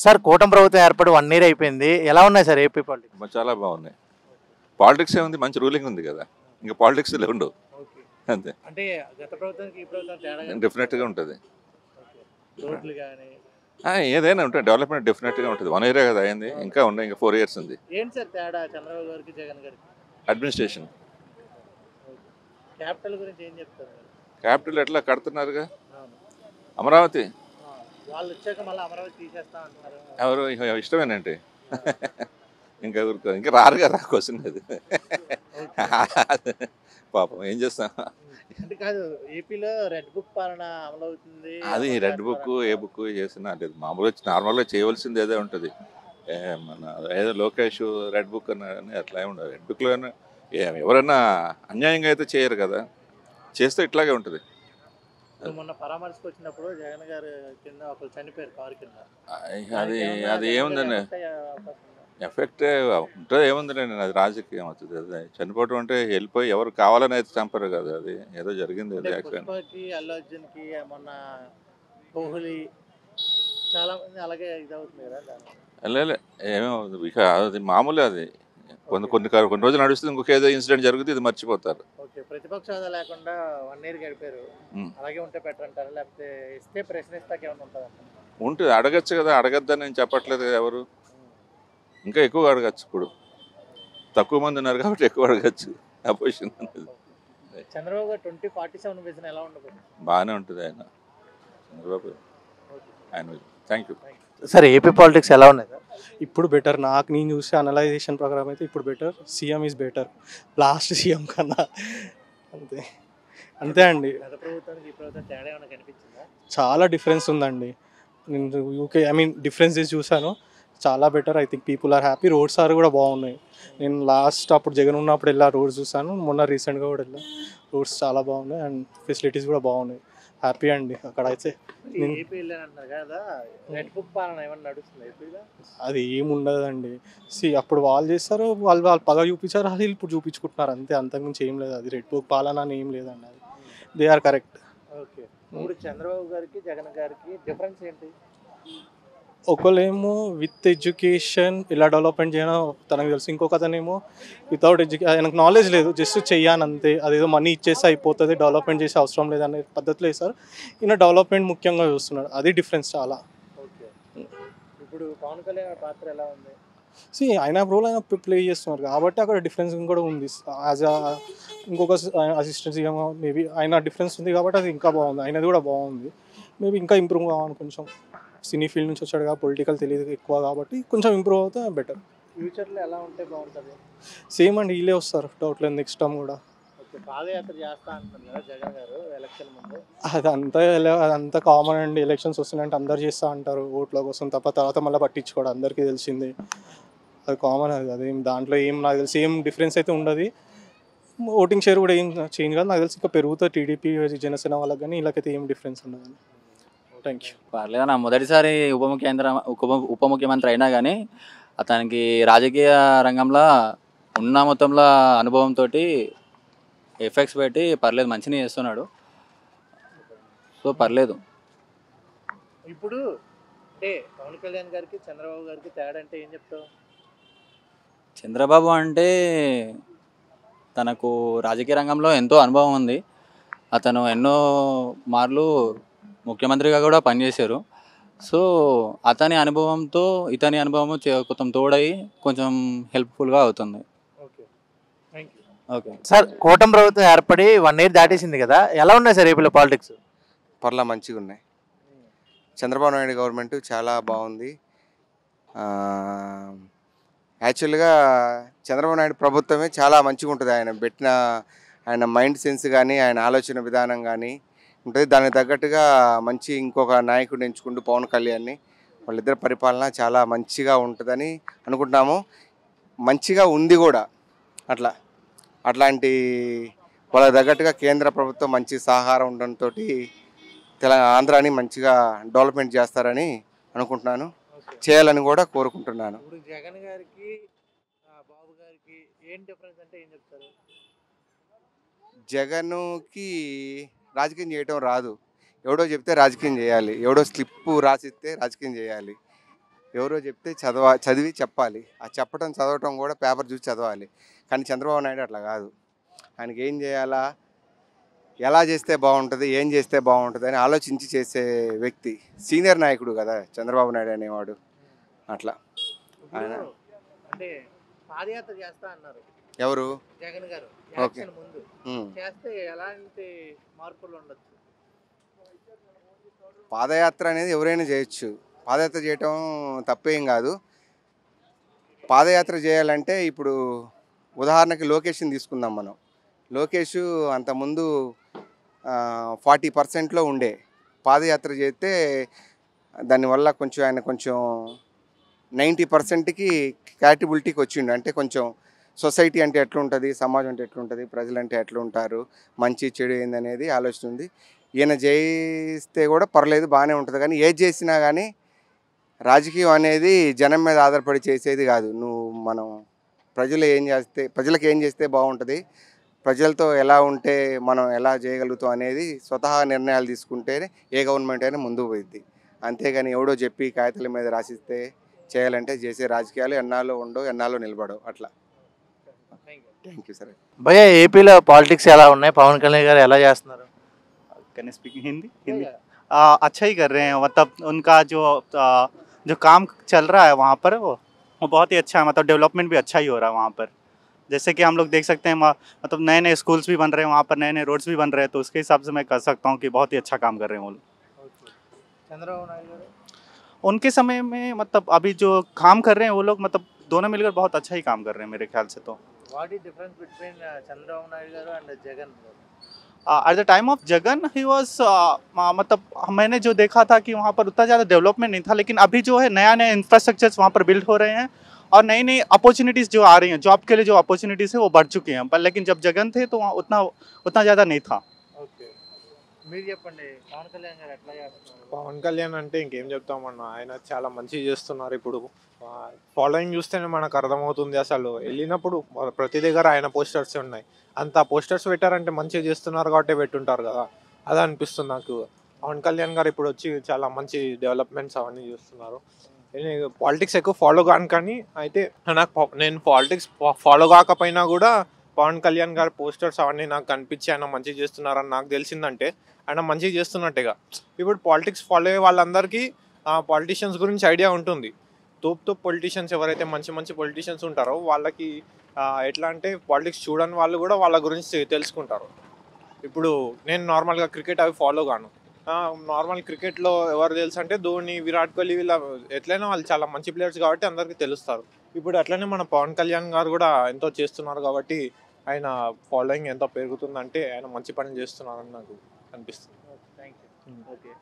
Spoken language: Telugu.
సార్ కూటమి ప్రభుత్వం ఏర్పడి 1 ఇయర్ అయిపోయింది. ఎలా ఉన్నాయి సార్ ఏపీ పాలిటిక్స్? చాలా బాగున్నాయి. పాలిటిక్స్ ఏముంది, మంచి రూలింగ్ ఉంది కదా, ఇంకా పాలిటిక్స్ ఉండవు. ఓకే. అంతే, అంటే గత ప్రభుత్వానికి ఈ ప్రభుత్వం తేడా డెఫినెట్గా ఉంటుంది. రోడ్లు కానీ ఏదైనా ఉంటుంది, డెవలప్మెంట్ డెఫినెట్గా ఉంటుంది. 1 ఇయరే కదా అయింది, ఇంకా ఉన్నాయి, ఇంకా 4 years ఉంది. ఏంటి సార్ తేడా చంద్రబాబు గారికి జగన్ గారికి? అడ్మినిస్ట్రేషన్. క్యాపిటల్ గురించి ఏం చెప్తారు మీరు? క్యాపిటల్ ఎట్లా కడుతున్నారుగా, అవును. అమరావతి. వాళ్ళు వచ్చాక మళ్ళీ అమరావతి తీసేస్తా అంటున్నారు. ఎవరు ఇష్టమేనంటే ఇంకా ఊరుకో, ఇంకా రారు కదా క్వశ్చన్ అది. పాపం ఏం చేస్తాం. అంటే కాదు, ఏపీలో రెడ్ బుక్ పాలన అమలు అవుతుంది. అది రెడ్ బుక్ ఏ బుక్ చేసినా లేదు, మామూలుగా నార్మల్గా చేయవలసింది ఏదో ఉంటుంది. మన ఏదో లోకేష్ రెడ్ బుక్ అని అట్లా ఏమి ఉండదు. రెడ్ బుక్లో ఎవరైనా అన్యాయంగా అయితే చేయరు కదా, చేస్తే ఇట్లాగే ఉంటుంది. మొన్న పరామర్శకు వచ్చినప్పుడు జగన్ గారు కింద ఒకరు చనిపోయారు కారు కింద. అది ఏముందండి, ఎఫెక్ట్ ఉంటుంది ఏముందండి, అది రాజకీయం అవుతుంది. అది చనిపోవటం అంటే వెళ్ళిపోయి ఎవరు కావాలని అయితే చంపరు కదా, అది ఏదో జరిగింది. అది యాక్సిడెంట్. అల్లు అర్జున్ కి మొన్న కోహ్లీ చాలా మంది అలాగే ఇదవుతుంది కదా. లేదు, ఏమవుతుంది ఇక, అది మామూలే. అది కొన్ని రోజులు నడుస్తుంది, ఇంకొక ఏదో ఇన్సిడెంట్ జరుగుతుంది, ఇది మర్చిపోతారు. ఓకే, ప్రతిపక్ష హోదా లేకుండా 1 ఇయర్ గడిపారు. అలాగే ఉంటే బెటర్ అంటారా, లేకపోతే ఇస్తే ప్రశ్నిస్తాక ఏమైనా ఉంటుందా? ఉంటుంది, అడగచ్చు కదా, అడగద్దని నేను చెప్పట్లేదు కదా ఎవరు. ఇంకా ఎక్కువ అడగచ్చు, ఇప్పుడు తక్కువ మంది ఉన్నారు కాబట్టి ఎక్కువ అడగచ్చు. అపోజిషన్ అనేది చంద్రబాబు గారు 2047 విజన్ ఎలా ఉండబోతుంది? బాగానే ఉంటుంది ఆయన, చంద్రబాబు ఆయన. Thank you sir. AP politics ఎలా ఉన్నాయి సార్? ఇప్పుడు బెటర్, నేను చూసే అనలైజేషన్ ప్రకారం అయితే ఇప్పుడు better. CM is better last CM కన్నా. అంతే అంతే అండి. గత ప్రభుత్వానికి ఈ ప్రభుత్వం తేడా ఏమైనా కనిపించిందా? చాలా డిఫరెన్స్ ఉందండి. నేను యూకే డిఫరెన్సెస్ చూసాను, చాలా better. I think people are happy. Roads కూడా బాగున్నాయి. నేను లాస్ట్ అప్పుడు జగన్ ఉన్నప్పుడు వెళ్ళా, రోడ్స్ చూసాను. మొన్న రీసెంట్గా కూడా వెళ్ళా, రోడ్స్ చాలా బాగున్నాయి అండ్ ఫెసిలిటీస్ కూడా బాగున్నాయి. హ్యాపీ అండి అక్కడ అయితే. ఏపీ వెళ్ళానంటున్నారు కదా, రెడ్ బుక్ పాలన ఏమన్నా నడుస్తుంది ఏపీలో? అది ఏముండదండి. అప్పుడు వాళ్ళు చేస్తారు, వాళ్ళు పగ చూపించారు, అది ఇప్పుడు చూపించుకుంటున్నారు అంతే, అంతకుమించి ఏం లేదు. అది రెడ్ బుక్ పాలన అని ఏం లేదండి, అది దే ఆర్ కరెక్ట్. ఓకే. ఇప్పుడు చంద్రబాబు గారికి జగన్ గారికి డిఫరెన్స్ ఏంటి? ఒకళ్ళేమో విత్ ఎడ్యుకేషన్ ఇలా డెవలప్మెంట్ చేయడం తనకు తెలుసు, ఇంకొక అతనేమో వితౌట్ ఆయనకు నాలెడ్జ్ లేదు, జస్ట్ చెయ్యాను అంతే, అదేదో మనీ ఇచ్చేసి అయిపోతుంది, డెవలప్మెంట్ చేసే అవసరం లేదనే పద్ధతిలో వేస్తారు. ఈయన డెవలప్మెంట్ ముఖ్యంగా చూస్తున్నాడు, అది డిఫరెన్స్ చాలా. ఓకే. ఇప్పుడు పవన్ కళ్యాణ్ పాత్ర ఎలా ఉంది? ఆయన రోల్ ఆయన ప్లే చేస్తున్నారు కాబట్టి అక్కడ డిఫరెన్స్ కూడా ఉంది. యాజ్ ఇంకొక అసిస్టెంట్ సీఎం మేబీ ఆయన డిఫరెన్స్ ఉంది కాబట్టి అది ఇంకా బాగుంది. ఆయనది కూడా బాగుంది, మేబీ ఇంకా ఇంప్రూవ్ కావాలి కొంచెం. సినీ ఫీల్డ్ నుంచి వచ్చాడు కాబట్టి పొలిటికల్ తెలియదు ఎక్కువ కాబట్టి కొంచెం ఇంప్రూవ్ అవుతే బెటర్. ఫ్యూచర్లో ఎలా ఉంటే బాగుంటుంది? సేమ్ అండి, వీళ్ళే వస్తారు డౌట్ లేదు, నెక్స్ట్ టైం కూడా. ఓకే. పాదయాత్ర చేస్తా అంటున్నారు కదా జగన్ గారు ఎలక్షన్ ముందు. అదంతా కామన్ అండి, ఎలక్షన్స్ వస్తున్నాయంటే అందరు చేస్తూ అంటారు ఓట్ల కోసం తప్ప, తర్వాత మళ్ళీ పట్టించుకోవడం అందరికీ తెలిసింది, అది కామన్. అదేం దాంట్లో ఏం నాకు తెలిసి ఏం డిఫరెన్స్ అయితే ఉండదు. ఓటింగ్ షేర్ కూడా ఏం చేంజ్ కాదు నాకు తెలిసి, ఇంకా పెరుగుతుంది టీడీపీ జనసేన వాళ్ళకి, కానీ వీళ్ళకైతే ఏం డిఫరెన్స్ ఉండదు. Thank you. పర్లేదు నా మొదటిసారి ఉప ముఖ్యమంత్రి అయినా కానీ అతనికి రాజకీయ రంగంలో ఉన్న మొత్తంలో అనుభవంతో ఎఫెక్ట్స్ పెట్టి పర్లేదు, మంచిగా చేస్తున్నాడు. సో పర్లేదు. ఇప్పుడు అంటే పవన్ కళ్యాణ్ గారికి చంద్రబాబు గారికి తేడా అంటే ఏం చెప్తావు? చంద్రబాబు అంటే తనకు రాజకీయ రంగంలో ఎంతో అనుభవం ఉంది. అతను ఎన్నో మార్లు ముఖ్యమంత్రిగా కూడా పనిచేశారు. సో అతని అనుభవంతో ఇతని అనుభవం కొంచెం తోడై కొంచెం హెల్ప్ఫుల్గా అవుతుంది. Okay sir. కూటమి ప్రభుత్వం ఏర్పడి 1 ఇయర్ దాటేసింది కదా, ఎలా ఉన్నాయి సార్ ఏపీలో పాలిటిక్స్? పర్లా మంచిగా ఉన్నాయి. చంద్రబాబు నాయుడు గవర్నమెంట్ చాలా బాగుంది. యాక్చువల్గా చంద్రబాబు నాయుడు ప్రభుత్వమే చాలా మంచిగా ఉంటుంది. ఆయన మైండ్ సెన్స్ కానీ ఆయన ఆలోచన విధానం కానీ ఉంటుంది. దానికి తగ్గట్టుగా మంచి ఇంకొక నాయకుడిని ఎంచుకుంటూ పవన్ కళ్యాణ్ని, వాళ్ళిద్దరి పరిపాలన చాలా మంచిగా ఉంటుందని అనుకుంటున్నాము. మంచిగా ఉంది కూడా. అట్లాంటి వాళ్ళకి తగ్గట్టుగా కేంద్ర ప్రభుత్వం మంచి సహకారం ఉండడంతో ఆంధ్రాని మంచిగా డెవలప్మెంట్ చేస్తారని అనుకుంటున్నాను, చేయాలని కూడా కోరుకుంటున్నాను. ఇప్పుడు జగన్ గారికి బాబు గారికి ఏం డిఫరెన్స్ అంటే ఏం చెప్తారు? జగన్కి రాజకీయం చేయటం రాదు, ఎవడో చెప్తే రాజకీయం చేయాలి, ఎవడో స్లిప్ రాసిస్తే రాజకీయం చేయాలి. ఎవరో చెప్తే చదివి చెప్పాలి. ఆ చదవటం కూడా పేపర్ చూసి చదవాలి. కానీ చంద్రబాబు నాయుడు అట్లా కాదు. ఆయనకి ఏం చేయాలా, ఎలా చేస్తే బాగుంటుంది, ఏం చేస్తే బాగుంటుంది అని ఆలోచించి చేసే వ్యక్తి. సీనియర్ నాయకుడు కదా చంద్రబాబు నాయుడు అనేవాడు. అట్లా ఆయన అంటే పాదయాత్ర చేస్తా అన్నారు ఎవరు జగన్ గారు ఓకే. ఎలక్షన్ ముందు ఉమ్. చేస్తే ఎలాంటి మార్పులు ఉండొచ్చు? పాదయాత్ర అనేది ఎవరైనా చేయొచ్చు. పాదయాత్ర చేయటం తప్పేం కాదు. పాదయాత్ర చేయాలంటే ఇప్పుడు ఉదాహరణకి లోకేష్ని తీసుకుందాం మనం. లోకేష్ అంతకుముందు 40%లో ఉండే. పాదయాత్ర చేస్తే దానివల్ల కొంచెం ఆయన కొంచెం 90%కి క్యాటబిలిటీకి వచ్చిండు. అంటే కొంచెం సొసైటీ అంటే ఎట్లుంటుంది, సమాజం అంటే ఎట్లుంటుంది, ప్రజలంటే ఎట్లుంటారు, మంచి చెడు ఏందనేది ఆలోచన ఉంది. ఈయన చేస్తే కూడా పర్లేదు, బాగానే ఉంటుంది. కానీ ఏది చేసినా కానీ రాజకీయం అనేది జనం మీద ఆధారపడి చేసేది కాదు. మనం ప్రజలకు ఏం చేస్తే బాగుంటుంది, ప్రజలతో ఎలా ఉంటే మనం ఎలా చేయగలుగుతాం అనేది స్వతహా నిర్ణయాలు తీసుకుంటేనే ఏ గవర్నమెంట్ అయినా ముందుకు పోయిద్ది. అంతేగాని ఎవడో చెప్పి కాగితాల మీద రాసిస్తే చేయాలంటే చేసే రాజకీయాలు ఎన్నాళ్ళు ఉండవు, ఎన్నాళ్ళు నిలబడవు. అట్లా. థ్యాంక్ యూ సరే. భయ్యా ఏపీలో పాలిటిక్స్ ఎలా ఉన్నాయి? పవన్ కళ్యాణ్ గారు ఎలా చేస్తున్నారు? कैन स्पीक हिंदी हिंदी अच्छा ही कर रहे हैं। मतलब उनका जो काम चल रहा है वहाँ पर वो बहुत ही अच्छा है। मतलब डेवलपमेंट भी अच्छा ही हो रहा है वहाँ पर। जैसे कि हम लोग देख सकते हैं मतलब नए नए स्कूल्स भी बन रहे हैं वहाँ पर, नए नए रोड्स भी बन रहे हैं। तो उसके हिसाब से मैं कह सकता हूँ कि बहुत ही अच्छा काम कर रहे हैं वो लोग। చంద్రబాబు నాయుడు గారు उनके समय में मतलब अभी जो काम कर रहे हैं वो लोग मतलब दोनों मिलकर बहुत अच्छा ही काम कर रहे हैं मेरे ख्याल से। तो what is difference between Chandrababu Naidu garu and Jagan? At the time of Jagan he was मतलब मैंने जो देखा था कि वहाँ पर उतना ज़्यादा डेवलपमेंट नहीं था। लेकिन अभी जो है नया नया इंफ्रास्ट्रक्चर्स वहाँ पर बिल्ड हो रहे हैं और नई नई अपॉर्चुनिटीज़ जो आ रही हैं, जॉब के लिए जो अपॉर्चुनिटीज़ है वो बढ़ चुकी हैं। पर लेकिन जब जगन थे तो वहाँ उतना ज़्यादा नहीं था। ఓకే, మీరు చెప్పండి పవన్ కళ్యాణ్ గారు ఎట్లా చేస్తున్నారు? పవన్ కళ్యాణ్ అంటే ఇంకేం చెప్తామన్నా, ఆయన చాలా మంచిగా చేస్తున్నారు. ఇప్పుడు ఫాలోయింగ్ చూస్తేనే మనకు అర్థమవుతుంది. అసలు వెళ్ళినప్పుడు ప్రతి దగ్గర ఆయన పోస్టర్స్ ఉన్నాయి. అంత పోస్టర్స్ పెట్టారంటే మంచిగా చేస్తున్నారు కాబట్టి పెట్టుంటారు కదా, అదే అనిపిస్తుంది నాకు. పవన్ కళ్యాణ్ గారు ఇప్పుడు వచ్చి చాలా మంచి డెవలప్మెంట్స్ అవన్నీ చేస్తున్నారు. నేను పాలిటిక్స్ ఎక్కువ ఫాలో కాను, కానీ అయితే నేను పాలిటిక్స్ ఫాలో కాకపోయినా కూడా పవన్ కళ్యాణ్ గారి పోస్టర్స్ అవన్నీ నాకు కనిపించి ఆయన మంచిగా చేస్తున్నారని నాకు తెలిసిందంటే ఆయన మంచిగా చేస్తున్నట్టుగా. ఇప్పుడు పాలిటిక్స్ ఫాలో అయ్యే వాళ్ళందరికీ పాలిటీషియన్స్ గురించి ఐడియా ఉంటుంది. తోపు పొలిటీషియన్స్ ఎవరైతే మంచి మంచి పొలిటీషియన్స్ ఉంటారో వాళ్ళకి ఎట్లా అంటే పాలిటిక్స్ చూడని వాళ్ళు కూడా వాళ్ళ గురించి తెలుసుకుంటారు. ఇప్పుడు నేను నార్మల్గా క్రికెట్ అవి ఫాలో కాను. నార్మల్ క్రికెట్లో ఎవరు తెలుసు అంటే ధోని, విరాట్ కోహ్లీ, వీళ్ళ ఎట్లయినా వాళ్ళు చాలా మంచి ప్లేయర్స్ కాబట్టి అందరికీ తెలుస్తారు. ఇప్పుడు అట్లనే మన పవన్ కళ్యాణ్ గారు కూడా ఎంతో చేస్తున్నారు కాబట్టి ఆయన ఫాలోయింగ్ ఎంతో పెరుగుతుందంటే ఆయన మంచి పని చేస్తున్నారని నాకు అనిపిస్తుంది. Thank you. ఓకే.